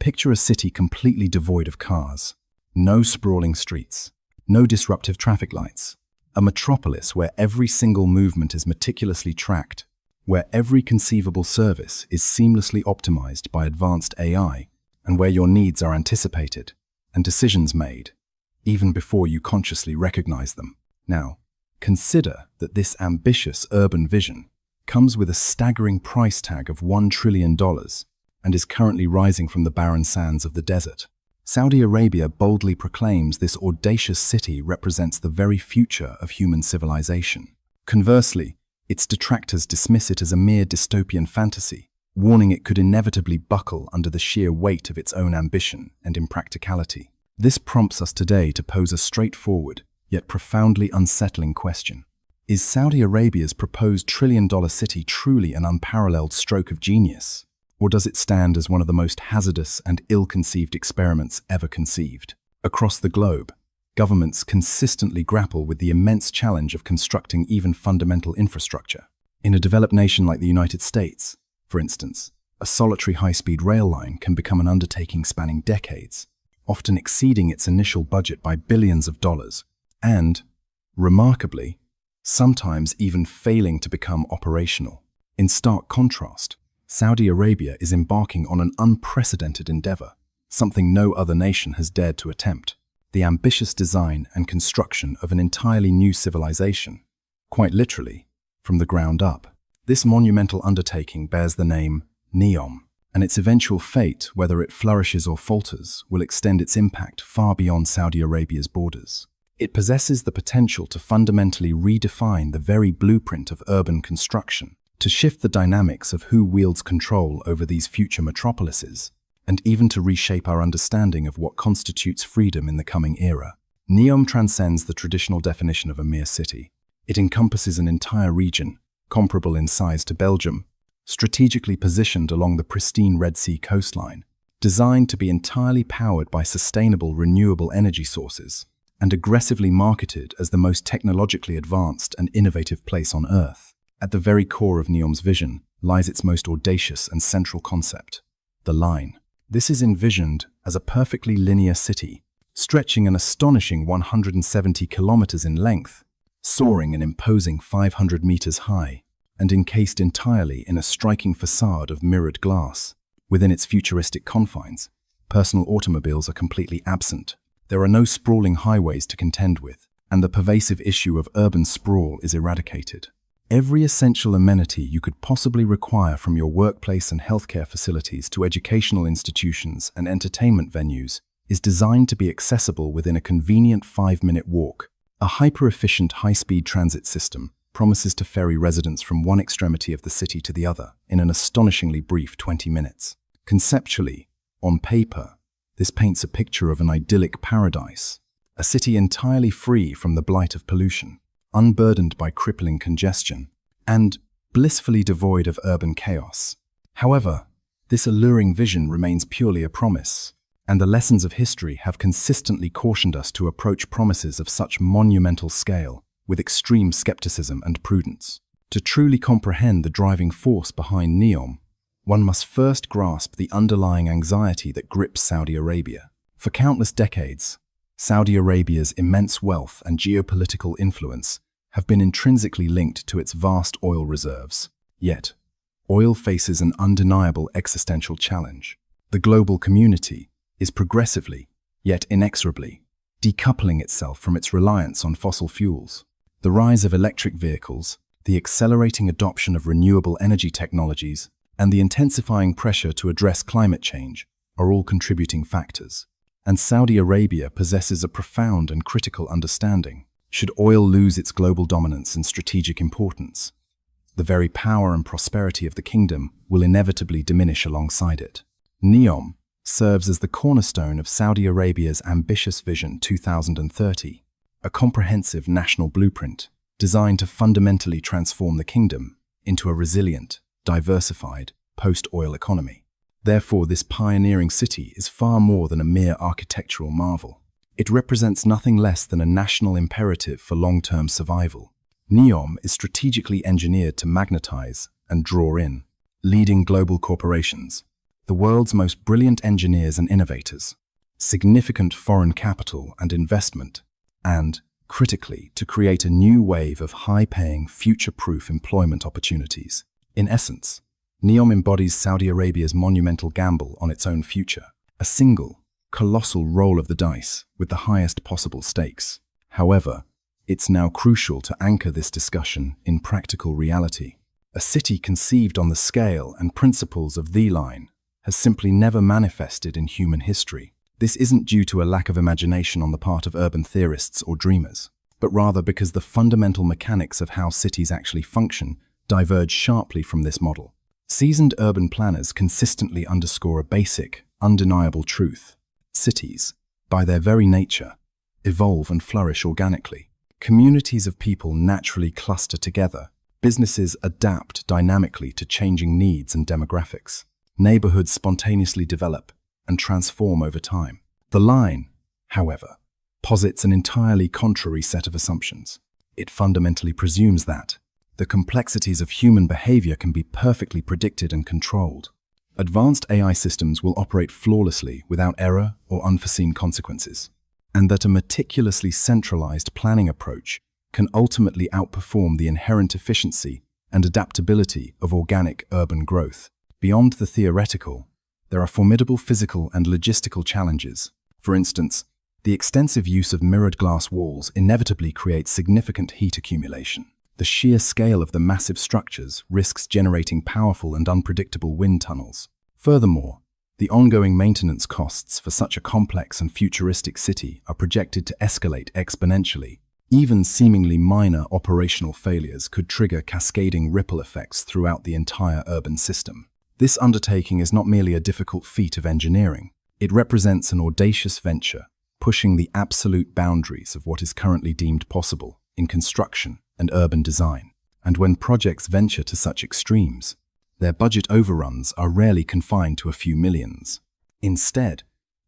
Picture a city completely devoid of cars. No sprawling streets. No disruptive traffic lights. A metropolis where every single movement is meticulously tracked, where every conceivable service is seamlessly optimized by advanced AI, and where your needs are anticipated and decisions made, even before you consciously recognize them. Now, consider that this ambitious urban vision comes with a staggering price tag of $1 trillion and is currently rising from the barren sands of the desert. Saudi Arabia boldly proclaims this audacious city represents the very future of human civilization. Conversely, its detractors dismiss it as a mere dystopian fantasy, warning it could inevitably buckle under the sheer weight of its own ambition and impracticality. This prompts us today to pose a straightforward, yet profoundly unsettling question. Is Saudi Arabia's proposed trillion-dollar city truly an unparalleled stroke of genius? Or does it stand as one of the most hazardous and ill-conceived experiments ever conceived? Across the globe, governments consistently grapple with the immense challenge of constructing even fundamental infrastructure. In a developed nation like the United States, for instance, a solitary high-speed rail line can become an undertaking spanning decades, often exceeding its initial budget by billions of dollars, and, remarkably, sometimes even failing to become operational. In stark contrast, Saudi Arabia is embarking on an unprecedented endeavor, something no other nation has dared to attempt: the ambitious design and construction of an entirely new civilization, quite literally, from the ground up. This monumental undertaking bears the name NEOM, and its eventual fate, whether it flourishes or falters, will extend its impact far beyond Saudi Arabia's borders. It possesses the potential to fundamentally redefine the very blueprint of urban construction, to shift the dynamics of who wields control over these future metropolises, and even to reshape our understanding of what constitutes freedom in the coming era. NEOM transcends the traditional definition of a mere city. It encompasses an entire region, comparable in size to Belgium, strategically positioned along the pristine Red Sea coastline, designed to be entirely powered by sustainable renewable energy sources, and aggressively marketed as the most technologically advanced and innovative place on Earth. At the very core of NEOM's vision lies its most audacious and central concept: the line. This is envisioned as a perfectly linear city, stretching an astonishing 170 kilometers in length, soaring an imposing 500 meters high, and encased entirely in a striking facade of mirrored glass. Within its futuristic confines, personal automobiles are completely absent. There are no sprawling highways to contend with, and the pervasive issue of urban sprawl is eradicated. Every essential amenity you could possibly require, from your workplace and healthcare facilities to educational institutions and entertainment venues, is designed to be accessible within a convenient 5-minute walk. A hyper-efficient high-speed transit system promises to ferry residents from one extremity of the city to the other in an astonishingly brief 20 minutes. Conceptually, on paper, this paints a picture of an idyllic paradise, a city entirely free from the blight of pollution, unburdened by crippling congestion, and blissfully devoid of urban chaos. However, this alluring vision remains purely a promise, and the lessons of history have consistently cautioned us to approach promises of such monumental scale with extreme skepticism and prudence. To truly comprehend the driving force behind NEOM, one must first grasp the underlying anxiety that grips Saudi Arabia. For countless decades, Saudi Arabia's immense wealth and geopolitical influence have been intrinsically linked to its vast oil reserves. Yet, oil faces an undeniable existential challenge. The global community is progressively, yet inexorably, decoupling itself from its reliance on fossil fuels. The rise of electric vehicles, the accelerating adoption of renewable energy technologies, and the intensifying pressure to address climate change are all contributing factors. And Saudi Arabia possesses a profound and critical understanding. Should oil lose its global dominance and strategic importance, the very power and prosperity of the kingdom will inevitably diminish alongside it. NEOM serves as the cornerstone of Saudi Arabia's ambitious Vision 2030, a comprehensive national blueprint designed to fundamentally transform the kingdom into a resilient, diversified, post-oil economy. Therefore, this pioneering city is far more than a mere architectural marvel. It represents nothing less than a national imperative for long-term survival. NEOM is strategically engineered to magnetize and draw in leading global corporations, the world's most brilliant engineers and innovators, significant foreign capital and investment, and, critically, to create a new wave of high-paying, future-proof employment opportunities. In essence, NEOM embodies Saudi Arabia's monumental gamble on its own future, a single, colossal roll of the dice with the highest possible stakes. However, it's now crucial to anchor this discussion in practical reality. A city conceived on the scale and principles of the line has simply never manifested in human history. This isn't due to a lack of imagination on the part of urban theorists or dreamers, but rather because the fundamental mechanics of how cities actually function diverge sharply from this model. Seasoned urban planners consistently underscore a basic, undeniable truth. Cities, by their very nature, evolve and flourish organically. Communities of people naturally cluster together. Businesses adapt dynamically to changing needs and demographics. Neighborhoods spontaneously develop and transform over time. The line, however, posits an entirely contrary set of assumptions. It fundamentally presumes that the complexities of human behavior can be perfectly predicted and controlled. Advanced AI systems will operate flawlessly without error or unforeseen consequences, and that a meticulously centralized planning approach can ultimately outperform the inherent efficiency and adaptability of organic urban growth. Beyond the theoretical, there are formidable physical and logistical challenges. For instance, the extensive use of mirrored glass walls inevitably creates significant heat accumulation. The sheer scale of the massive structures risks generating powerful and unpredictable wind tunnels. Furthermore, the ongoing maintenance costs for such a complex and futuristic city are projected to escalate exponentially. Even seemingly minor operational failures could trigger cascading ripple effects throughout the entire urban system. This undertaking is not merely a difficult feat of engineering. It represents an audacious venture, pushing the absolute boundaries of what is currently deemed possible in construction and urban design. And when projects venture to such extremes, their budget overruns are rarely confined to a few millions. Instead,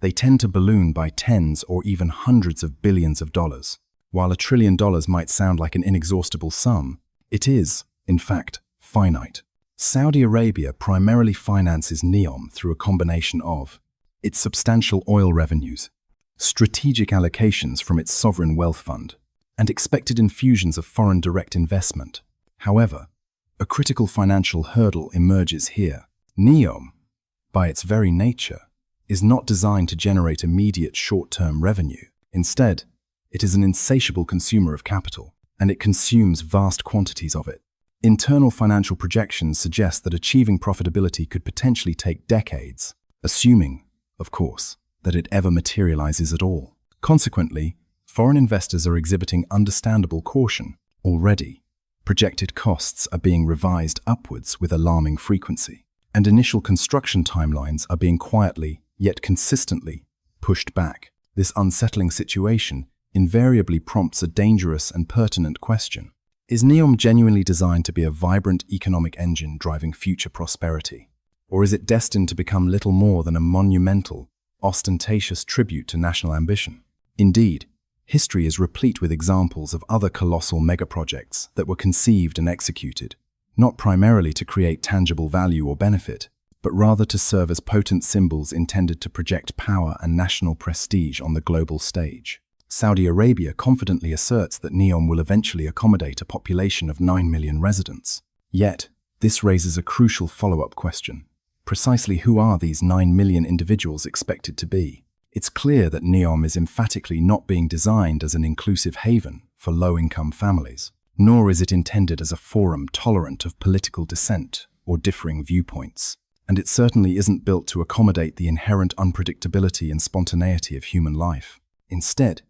they tend to balloon by tens or even hundreds of billions of dollars. While $1 trillion might sound like an inexhaustible sum, it is, in fact, finite. Saudi Arabia primarily finances NEOM through a combination of its substantial oil revenues, strategic allocations from its sovereign wealth fund, and expected infusions of foreign direct investment. However, a critical financial hurdle emerges here. NEOM, by its very nature, is not designed to generate immediate short-term revenue. Instead, it is an insatiable consumer of capital, and it consumes vast quantities of it. Internal financial projections suggest that achieving profitability could potentially take decades, assuming, of course, that it ever materializes at all. Consequently, foreign investors are exhibiting understandable caution. Already, projected costs are being revised upwards with alarming frequency, and initial construction timelines are being quietly, yet consistently, pushed back. This unsettling situation invariably prompts a dangerous and pertinent question. Is NEOM genuinely designed to be a vibrant economic engine driving future prosperity? Or is it destined to become little more than a monumental, ostentatious tribute to national ambition? Indeed, history is replete with examples of other colossal megaprojects that were conceived and executed, not primarily to create tangible value or benefit, but rather to serve as potent symbols intended to project power and national prestige on the global stage. Saudi Arabia confidently asserts that NEOM will eventually accommodate a population of 9 million residents. Yet, this raises a crucial follow-up question. Precisely who are these 9 million individuals expected to be? It's clear that NEOM is emphatically not being designed as an inclusive haven for low-income families, nor is it intended as a forum tolerant of political dissent or differing viewpoints. And it certainly isn't built to accommodate the inherent unpredictability and spontaneity of human life. Instead,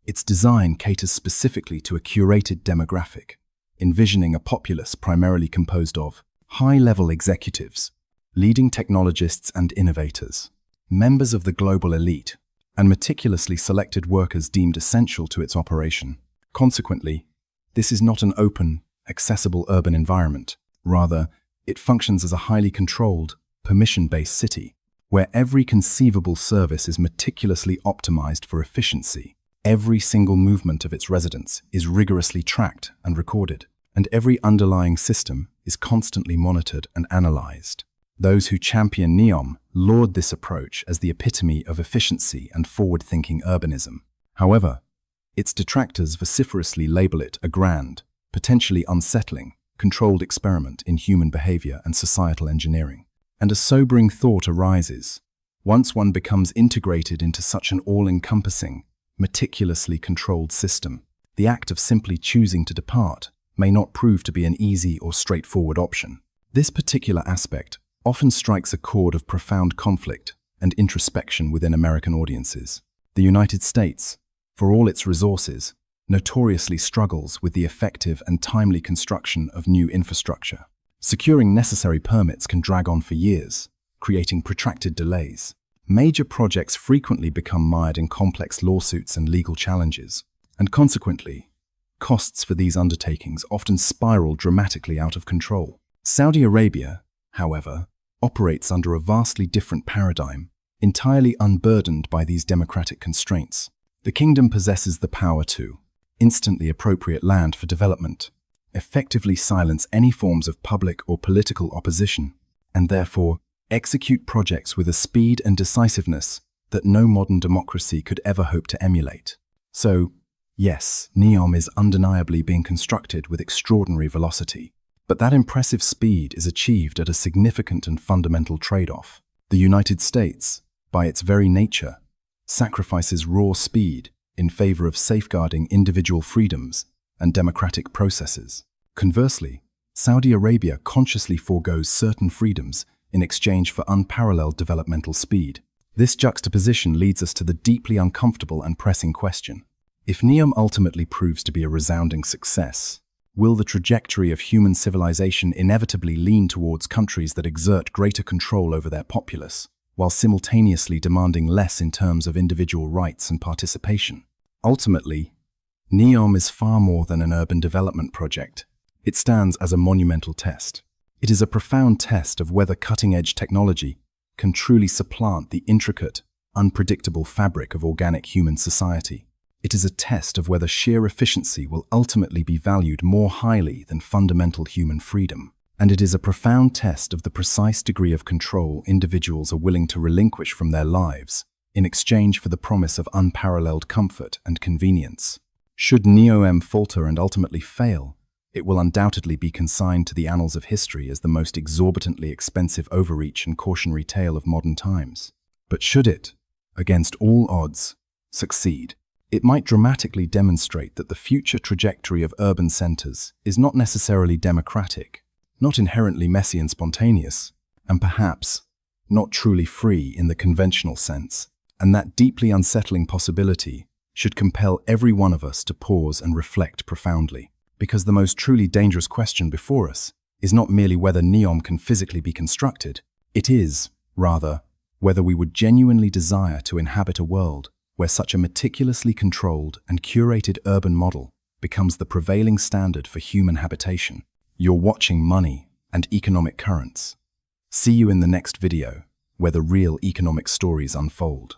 its design caters specifically to a curated demographic, envisioning a populace primarily composed of high-level executives, leading technologists and innovators, members of the global elite, and meticulously selected workers deemed essential to its operation. Consequently, this is not an open, accessible urban environment. Rather, it functions as a highly controlled, permission-based city, where every conceivable service is meticulously optimized for efficiency. Every single movement of its residents is rigorously tracked and recorded, and every underlying system is constantly monitored and analyzed. Those who champion NEOM laud this approach as the epitome of efficiency and forward-thinking urbanism. However, its detractors vociferously label it a grand, potentially unsettling, controlled experiment in human behavior and societal engineering. And a sobering thought arises. Once one becomes integrated into such an all-encompassing, meticulously controlled system, the act of simply choosing to depart may not prove to be an easy or straightforward option. This particular aspect often strikes a chord of profound conflict and introspection within American audiences. The United States, for all its resources, notoriously struggles with the effective and timely construction of new infrastructure. Securing necessary permits can drag on for years, creating protracted delays. Major projects frequently become mired in complex lawsuits and legal challenges, and consequently, costs for these undertakings often spiral dramatically out of control. Saudi Arabia, however, operates under a vastly different paradigm, entirely unburdened by these democratic constraints. The kingdom possesses the power to instantly appropriate land for development, effectively silence any forms of public or political opposition, and therefore execute projects with a speed and decisiveness that no modern democracy could ever hope to emulate. So, yes, NEOM is undeniably being constructed with extraordinary velocity, but that impressive speed is achieved at a significant and fundamental trade-off. The United States, by its very nature, sacrifices raw speed in favor of safeguarding individual freedoms and democratic processes. Conversely, Saudi Arabia consciously forgoes certain freedoms in exchange for unparalleled developmental speed. This juxtaposition leads us to the deeply uncomfortable and pressing question. If NEOM ultimately proves to be a resounding success, will the trajectory of human civilization inevitably lean towards countries that exert greater control over their populace, while simultaneously demanding less in terms of individual rights and participation? Ultimately, NEOM is far more than an urban development project. It stands as a monumental test. It is a profound test of whether cutting-edge technology can truly supplant the intricate, unpredictable fabric of organic human society. It is a test of whether sheer efficiency will ultimately be valued more highly than fundamental human freedom. And it is a profound test of the precise degree of control individuals are willing to relinquish from their lives in exchange for the promise of unparalleled comfort and convenience. Should NEOM falter and ultimately fail, it will undoubtedly be consigned to the annals of history as the most exorbitantly expensive overreach and cautionary tale of modern times. But should it, against all odds, succeed, it might dramatically demonstrate that the future trajectory of urban centers is not necessarily democratic, not inherently messy and spontaneous, and perhaps not truly free in the conventional sense. And that deeply unsettling possibility should compel every one of us to pause and reflect profoundly. Because the most truly dangerous question before us is not merely whether NEOM can physically be constructed, it is, rather, whether we would genuinely desire to inhabit a world where such a meticulously controlled and curated urban model becomes the prevailing standard for human habitation. You're watching Money and Economic Currents. See you in the next video, where the real economic stories unfold.